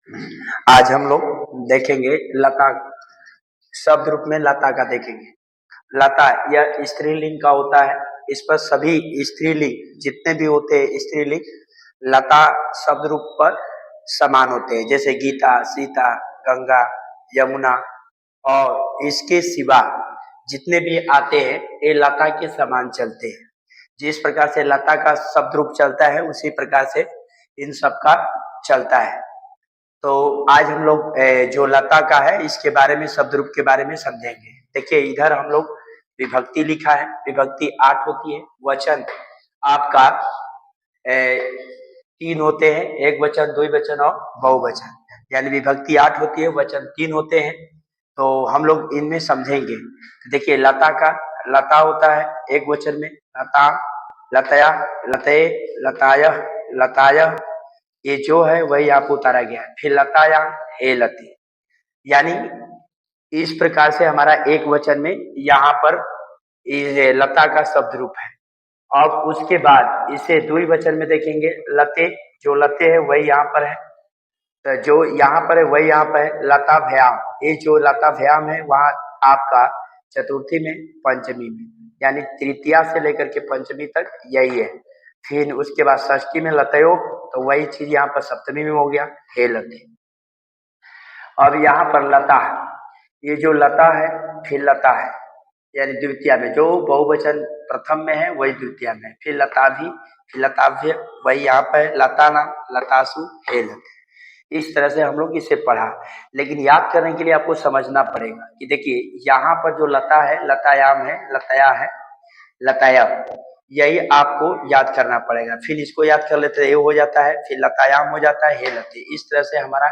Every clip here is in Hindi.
आज हम लोग देखेंगे लता, शब्द रूप में लता का देखेंगे। लता यह स्त्रीलिंग का होता है। इस पर सभी स्त्रीलिंग जितने भी होते हैं स्त्रीलिंग लता शब्द रूप पर समान होते हैं, जैसे गीता, सीता, गंगा, यमुना और इसके सिवा जितने भी आते हैं ये लता के समान चलते हैं। जिस प्रकार से लता का शब्द रूप चलता है उसी प्रकार से इन सब का चलता है। तो आज हम लोग जो लता का है इसके बारे में, शब्द रूप के बारे में समझेंगे। देखिए इधर हम लोग विभक्ति लिखा है, विभक्ति 8 होती है। वचन आपका 3 होते हैं, एक वचन, द्विवचन और बहुवचन। यानी विभक्ति 8 होती है, वचन 3 होते हैं। तो हम लोग इनमें समझेंगे। देखिए लता का, लता होता है एक वचन में लता, लतया, लतये, लताय, लताय, ये जो है वही आपको उतारा गया है। फिर लताया, हे लते, यानी इस प्रकार से हमारा एक वचन में यहाँ पर ये लता का शब्द रूप है। और उसके बाद इसे द्विवचन में देखेंगे, लते, जो लते है वही यहाँ पर है, तो जो यहाँ पर है वही यहाँ पर है। लता भयाम, ये जो लता भयाम है वहाँ आपका चतुर्थी में, पंचमी में, यानी तृतीया से लेकर के पंचमी तक यही है। फिर उसके बाद षष्ठी में लतयो, तो वही चीज यहाँ पर सप्तमी में हो गया, हे लते। अब यहाँ पर लता, ये जो लता है फिर लता है, यानी द्वितीया में, जो बहुवचन प्रथम में है वही द्वितीया में। फिर लता भी, फिर लताभ्य, वही यहाँ पर लता नाम, लतासु, हे लते। इस तरह से हम लोग इसे पढ़ा। लेकिन याद करने के लिए आपको समझना पड़ेगा कि देखिए यहाँ पर जो लता है, लतायाम है, लतया है, लताया, यही आपको याद करना पड़ेगा। फिर इसको याद कर लेते हैं, ये हो जाता है, फिर लतायाम हो जाता है, हे लते। इस तरह से हमारा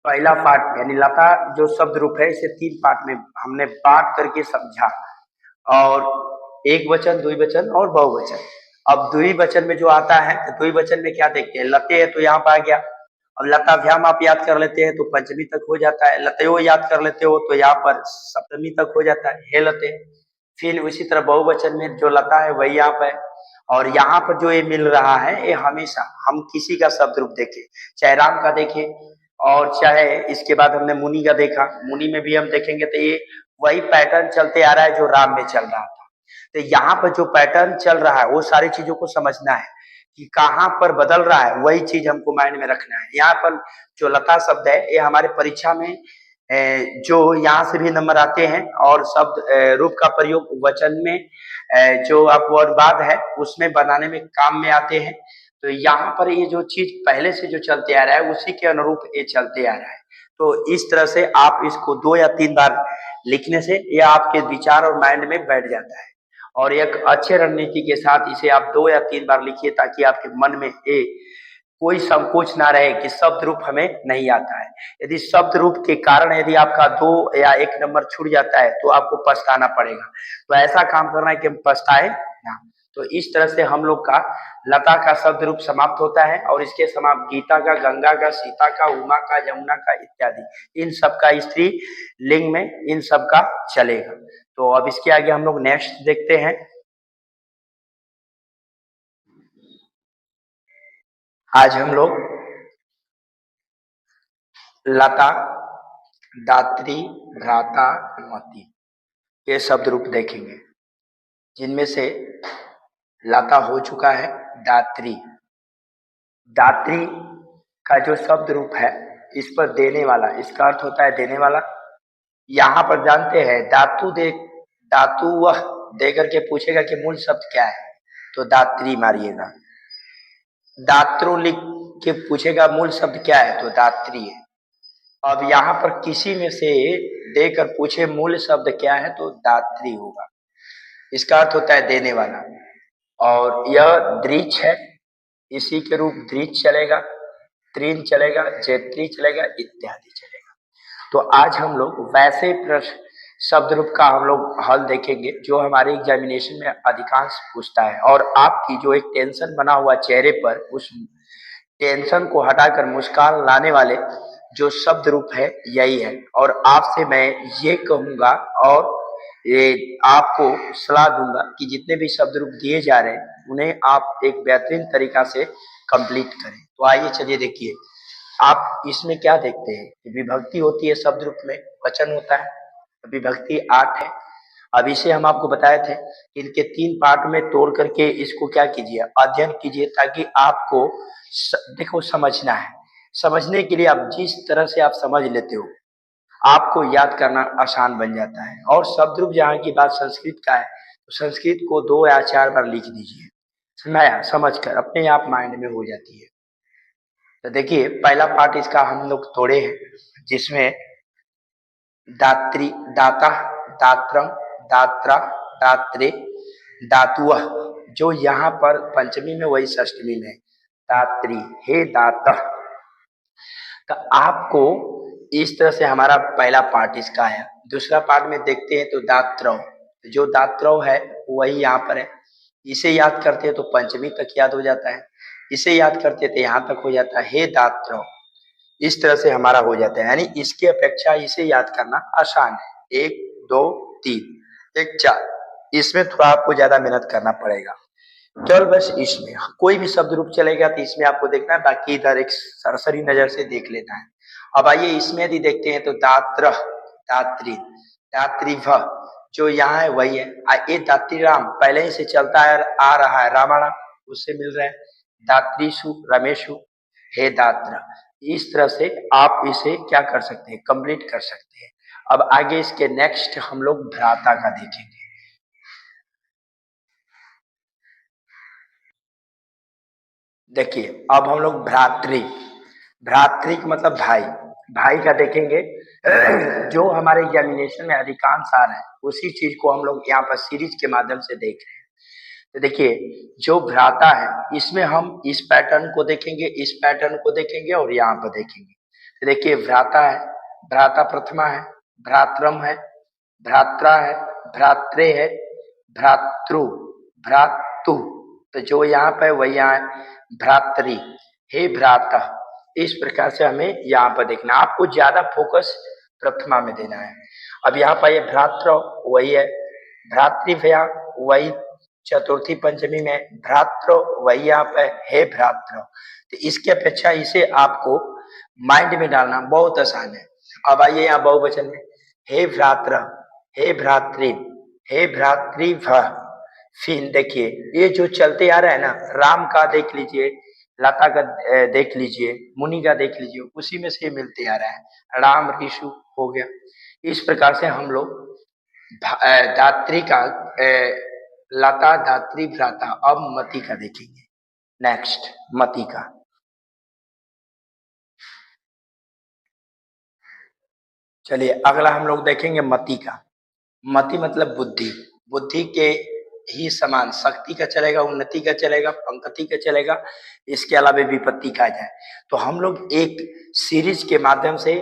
पहला पार्ट यानी लता जो शब्द रूप है इसे 3 पार्ट में हमने बांट करके समझा, और एक वचन, द्विवचन और बहुवचन। अब द्विवचन में जो आता है, तो द्विवचन में क्या देखते हैं, लते है तो यहाँ पर आ गया। अब लताभ्याम आप याद कर लेते हैं तो पंचमी तक हो जाता है, लतयो याद कर लेते हो तो यहाँ पर सप्तमी तक हो जाता है, हे लते। फिर उसी तरह बहुवचन में जो लता है वही यहाँ पर, और यहाँ पर जो ये मिल रहा है ये हमेशा हम किसी का शब्द रूप देखें, चाहे राम का देखें और चाहे इसके बाद हमने मुनि का देखा, मुनि में भी हम देखेंगे तो ये वही पैटर्न चलते आ रहा है जो राम में चल रहा था। तो यहाँ पर जो पैटर्न चल रहा है वो सारी चीजों को समझना है कि कहाँ पर बदल रहा है, वही चीज हमको माइंड में रखना है। यहाँ पर जो लता शब्द है ये हमारे परीक्षा में जो यहाँ से भी नंबर आते हैं, और शब्द रूप का प्रयोग वचन में जो आप वर्डवाद है उसमें बनाने में काम में आते हैं। तो यहाँ पर ये जो चीज पहले से जो चलते आ रहा है उसी के अनुरूप ये चलते आ रहा है। तो इस तरह से आप इसको 2 या 3 बार लिखने से यह आपके विचार और माइंड में बैठ जाता है, और एक अच्छे रणनीति के साथ इसे आप 2 या 3 बार लिखिए ताकि आपके मन में ये कोई संकोच ना रहे कि शब्द रूप हमें नहीं आता है। यदि शब्द रूप के कारण यदि आपका 2 या 1 नंबर छूट जाता है तो आपको पछताना पड़ेगा। तो ऐसा काम करना है कि हम पछताए ना। तो इस तरह से हम लोग का लता का शब्द रूप समाप्त होता है, और इसके समाप्त गीता का, गंगा का, सीता का, उमा का, यमुना का इत्यादि इन सब का स्त्री लिंग में इन सब का चलेगा। तो अब इसके आगे हम लोग नेक्स्ट देखते हैं। आज हम लोग लता, दात्री, भ्राता, मति, ये शब्द रूप देखेंगे, जिनमें से लता हो चुका है दात्री। दात्री का जो शब्द रूप है इस पर देने वाला, इसका अर्थ होता है देने वाला। यहाँ पर जानते हैं धातु दे, धातु वह दे करके पूछेगा कि मूल शब्द क्या है, तो दात्री मारिएगा। दातृ लिख के पूछेगा मूल शब्द क्या है, तो दात्री है। अब यहाँ पर किसी में से देकर पूछे मूल शब्द क्या है, तो दात्री होगा। इसका अर्थ होता है देने वाला। और यह दृच है, इसी के रूप दृच चलेगा, त्रीन चलेगा, जैत्री चलेगा, इत्यादि चलेगा। तो आज हम लोग वैसे प्रश्न शब्द रूप का हम लोग हल देखेंगे जो हमारे एग्जामिनेशन में अधिकांश पूछता है, और आपकी जो एक टेंशन बना हुआ चेहरे पर, उस टेंशन को हटाकर मुस्कान लाने वाले जो शब्द रूप है यही है। और आपसे मैं ये कहूंगा और ये आपको सलाह दूंगा कि जितने भी शब्द रूप दिए जा रहे हैं उन्हें आप एक बेहतरीन तरीका से कंप्लीट करें। तो आइए चलिए देखिए, आप इसमें क्या देखते हैं कि विभक्ति होती है शब्द रूप में, वचन होता है, विभक्ति 8 है। अब इसे हम आपको बताए थे कि इनके 3 पार्ट में तोड़ करके इसको क्या कीजिए, अध्ययन कीजिए, ताकि आपको देखो समझना है। समझने के लिए आप जिस तरह से आप समझ लेते हो, आपको याद करना आसान बन जाता है। और शब्द रूप जहाँ की बात संस्कृत का है, तो संस्कृत को 2 या 4 बार लिख दीजिए, समझाया, समझ कर अपने आप माइंड में हो जाती है। तो देखिए पहला पार्ट इसका हम लोग तोड़े हैं, जिसमें दात्री, दाता, दात्रम, दात्रा, दात्रे, दातुआ, जो यहाँ पर पंचमी में वही षष्टमी में दात्री, हे दाता। तो आपको इस तरह से हमारा पहला पार्ट इसका है। दूसरा पार्ट में देखते हैं तो दात्रव, जो दात्रव है वही यहाँ पर है। इसे याद करते हैं तो पंचमी तक याद हो जाता है, इसे याद करते हैं तो यहाँ तक हो जाता है, हे दात्रव। इस तरह से हमारा हो जाता है, यानी इसकी अपेक्षा इसे याद करना आसान है। 1 2 3 1 4, इसमें थोड़ा आपको ज्यादा मेहनत करना पड़ेगा। केवल बस इसमें कोई भी शब्द रूप चलेगा तो इसमें आपको देखना है, बाकी इधर एक सरसरी नजर से देख लेना है। अब आइए इसमें यदि देखते हैं तो दात्र, दात्री, दात्रिभ, जो यहाँ है वही है। ये दात्रीराम पहले ही से चलता है, आ रहा है, रामायण उससे मिल रहा है। दात्रीशु, रमेशु, हे दात्र। इस तरह से आप इसे क्या कर सकते हैं, कंप्लीट कर सकते हैं। अब आगे इसके नेक्स्ट हम लोग भ्राता का देखेंगे। देखिए अब हम लोग भ्रातृ, भ्रातृ मतलब भाई, भाई का देखेंगे। जो हमारे एग्जामिनेशन में अधिकांश आ रहा है उसी चीज को हम लोग यहाँ पर सीरीज के माध्यम से देख रहे हैं। तो देखिए जो भ्राता है इसमें हम इस पैटर्न को देखेंगे, इस पैटर्न को देखेंगे और यहाँ पर देखेंगे। तो देखिए भ्राता है, भ्राता प्रथमा है, भ्रात्रम है, भ्रात्रा है, भ्रात्रे है, भ्रातृ, भ्रातु। तो जो यहाँ पे वही यहाँ है भ्रातरी, हे भ्राता। इस प्रकार से हमें यहाँ पर देखना, आपको ज्यादा फोकस प्रथमा में देना है। अब यहाँ पर ये भ्रात्र वही है, भ्रातृभया वही चतुर्थी पंचमी में, भ्रात्र वही यहाँ पे, हे भ्रात्र। तो इसकी अपेक्षा इसे आपको माइंड में डालना बहुत आसान है। अब आइए यहाँ बहुवचन में, हे भ्रात्र, हे भ्रातृ, हे भ्रातृभ। फिर देखिए ये जो चलते आ रहा है ना, राम का देख लीजिए, लता का देख लीजिए, मुनि का देख लीजिए, उसी में से मिलते आ रहा है। राम ऋषु हो गया। इस प्रकार से हम लोग दात्री का, लता, दात्री, भ्राता। अब मति का देखेंगे, नेक्स्ट मति का। चलिए अगला हम लोग देखेंगे मति का। मति मतलब बुद्धि, बुद्धि के ही समान शक्ति का चलेगा, उन्नति का चलेगा, पंक्ति का चलेगा, इसके अलावा विपत्ति का जाए। तो हम लोग एक सीरीज के माध्यम से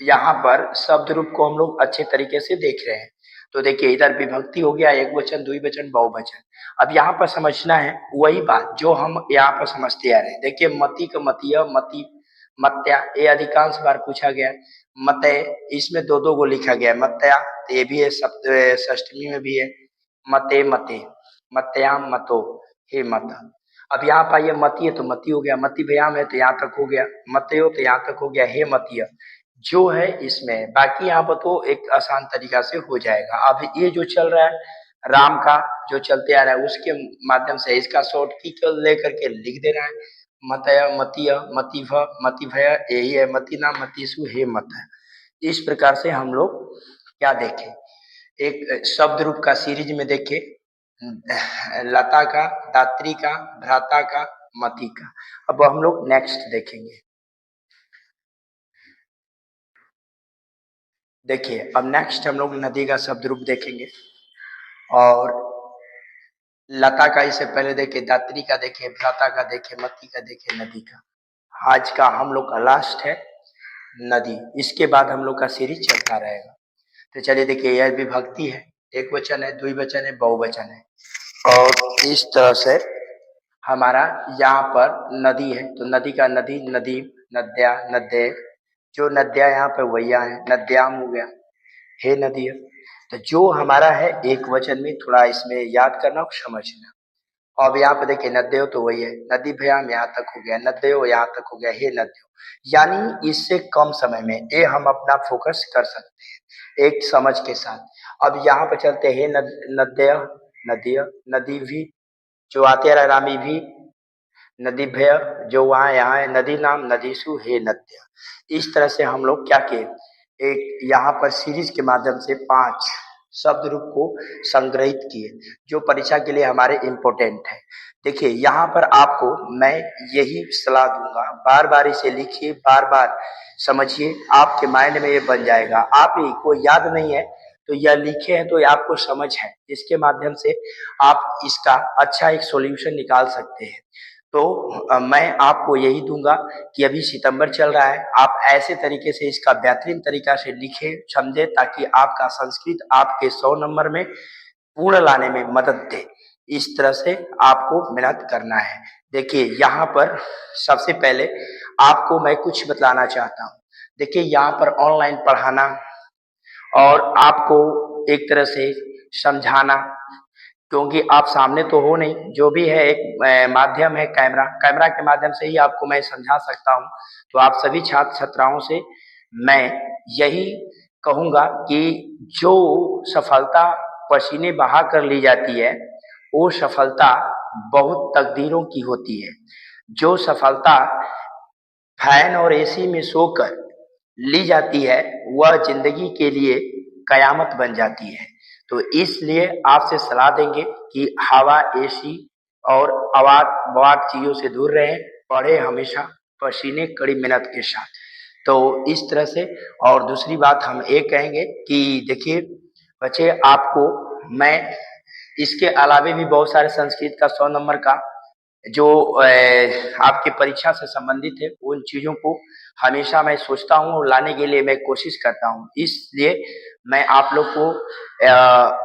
यहाँ पर शब्द रूप को हम लोग अच्छे तरीके से देख रहे हैं। तो देखिए इधर विभक्ति हो गया, एक वचन, द्विवचन, बहुवचन। अब यहाँ पर समझना है वही बात जो हम यहाँ पर समझते आ रहे हैं। देखिए मति का मतीय, मति, मत्या, ये अधिकांश बार पूछा गया है। मतय, इसमें दो दो को लिखा गया है, मत्या ये भी है, षष्टमी में भी है, मते मते, मत्याम मतो, हे मत। अब यहाँ पर ये मती है तो मती हो गया, मति भयाम है तो यहाँ तक हो गया, मतयो तो यहाँ तक हो गया, हे मतीय जो है इसमें। बाकी यहाँ पर तो एक आसान तरीका से हो जाएगा। अब ये जो चल रहा है राम का, जो चलते आ रहा है उसके माध्यम से इसका शॉर्ट की लेकर के लिख देना है, मतय, मतीय, मतिभ, मतिभय, यही है, मतिना, मतिसु, हे मत। इस प्रकार से हम लोग क्या देखें, एक शब्द रूप का सीरीज में देखे, लता का, दात्री का, भ्राता का, मति का। अब हम लोग नेक्स्ट देखेंगे। देखिए अब नेक्स्ट हम लोग नदी का शब्द रूप देखेंगे। और लता का इससे पहले देखे, दात्री का देखे, भ्राता का देखे, मति का देखे, नदी का। आज का हम लोग का लास्ट है नदी, इसके बाद हम लोग का सीरीज चलता रहेगा। तो चलिए देखिए यह विभक्ति है, एक वचन है, द्विवचन है, बहुवचन है। और इस तरह से हमारा यहाँ पर नदी है तो नदी का नदी, नदी, नद्या, नद्य, जो नद्या यहाँ पे वैया है, नद्याम हो गया, हे नदी। तो जो हमारा है एक वचन में, थोड़ा इसमें याद करना और समझना। अब यहाँ पे देखिए नद्यो तो वही है, नदी भयाम यहाँ तक हो गया, नद्यो यहाँ तक हो गया, हे नद्यो। यानी इससे कम समय में ये हम अपना फोकस कर सकते हैं एक समझ के साथ। अब यहाँ पे चलते हैं नद्य, नदिय, नदी भी, जो आते रामी भी, नदी भय, जो वहाँ यहाँ है, नदी नाम, नदीसु हे नद्य। इस तरह से हम लोग क्या किए, एक यहाँ पर सीरीज के माध्यम से 5 शब्द रूप को संग्रहित किए, जो परीक्षा के लिए हमारे इम्पोर्टेंट है। देखिए यहाँ पर आपको मैं यही सलाह दूंगा, बार बार इसे लिखिए, बार बार समझिए, आपके माइंड में ये बन जाएगा। आप ही को याद नहीं है तो यह लिखे हैं तो ये आपको समझ है, जिसके माध्यम से आप इसका अच्छा एक सॉल्यूशन निकाल सकते हैं। तो मैं आपको यही दूंगा कि अभी सितंबर चल रहा है, आप ऐसे तरीके से इसका बेहतरीन तरीका से लिखें, समझें, ताकि आपका संस्कृत आपके 100 नंबर में पूर्ण लाने में मदद दे। इस तरह से आपको मेहनत करना है। देखिए यहाँ पर सबसे पहले आपको मैं कुछ बतलाना चाहता हूँ। देखिए यहाँ पर ऑनलाइन पढ़ाना और आपको एक तरह से समझाना, क्योंकि आप सामने तो हो नहीं, जो भी है एक माध्यम है कैमरा, कैमरा के माध्यम से ही आपको मैं समझा सकता हूँ। तो आप सभी छात्र छात्राओं से मैं यही कहूँगा कि जो सफलता पसीने बहा कर ली जाती है, वो सफलता बहुत तकदीरों की होती है। जो सफलता फैन और एसी में सोकर ली जाती है, वह जिंदगी के लिए कयामत बन जाती है। तो इसलिए आपसे सलाह देंगे कि हवा, एसी और अवाक बवाक चीजों से दूर रहें, पढ़े हमेशा पसीने कड़ी मेहनत के साथ। तो इस तरह से, और दूसरी बात हम ये कहेंगे कि देखिए बच्चे, आपको मैं इसके अलावे भी बहुत सारे संस्कृत का 100 नंबर का जो आपकी परीक्षा से संबंधित है, उन चीज़ों को हमेशा मैं सोचता हूँ और लाने के लिए मैं कोशिश करता हूँ। इसलिए मैं आप लोग को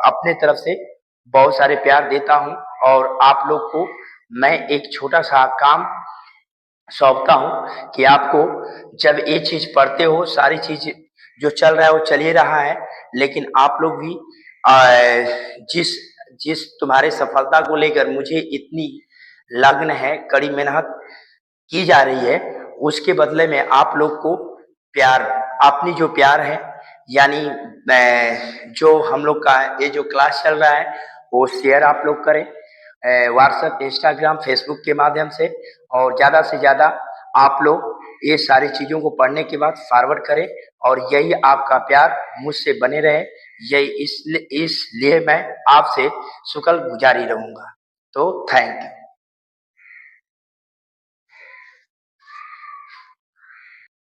अपने तरफ से बहुत सारे प्यार देता हूँ, और आप लोग को मैं एक छोटा सा काम सौंपता हूँ कि आपको जब ये चीज़ पढ़ते हो, सारी चीज़ जो चल रहा है वो चल ही रहा है, लेकिन आप लोग भी जिस जिस तुम्हारे सफलता को लेकर मुझे इतनी लगन है, कड़ी मेहनत की जा रही है, उसके बदले में आप लोग को प्यार, अपनी जो प्यार है, यानी जो हम लोग का ये जो क्लास चल रहा है, वो शेयर आप लोग करें व्हाट्सएप, इंस्टाग्राम, फेसबुक के माध्यम से, और ज़्यादा से ज़्यादा आप लोग ये सारी चीज़ों को पढ़ने के बाद फॉरवर्ड करें, और यही आपका प्यार मुझसे बने रहे, यही इसलिए मैं आपसे शुक्र गुजारी रहूँगा। तो थैंक यू।